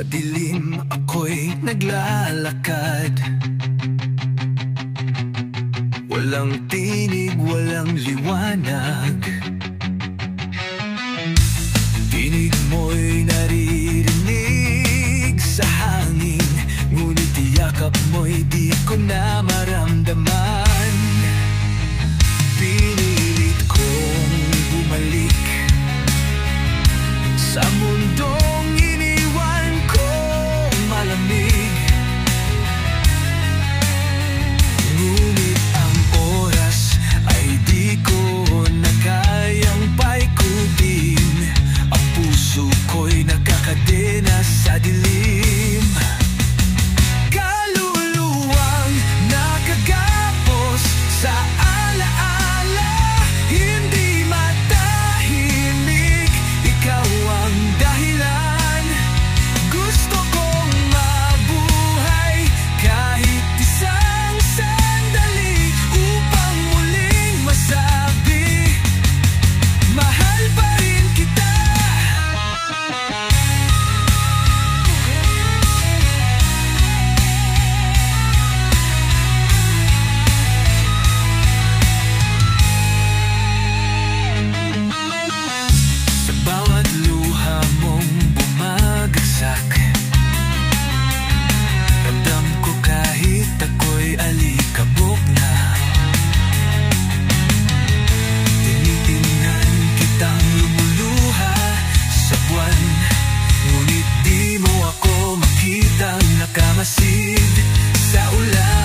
dilim ako'y naglalakad. Walang tinig, walang liwanag. Tinig mo'y naririnig sa hangin, ngunit yakap mo'y di ko na maramdaman. Pinilit kong bumalik sa mundong iniwan kong malamig. Ngunit ang oras ay di ko na kayang paikudin. Ang puso ko'y nakakadena sa dilim. Kaluluwang nakagapos sa alaala, hindi matahimik. Ikaw ang dahilan. Gusto kong mabuhay kahit isang sandali, upang muling masabi, mahal pa rin kita. Sa bawat luha mong bumagsak, ramdam ko kahit ako'y alikabok na. Tinitingnan kitang lumuluha sa buwan, ngunit di mo ako makitang nakamasid sa ulan.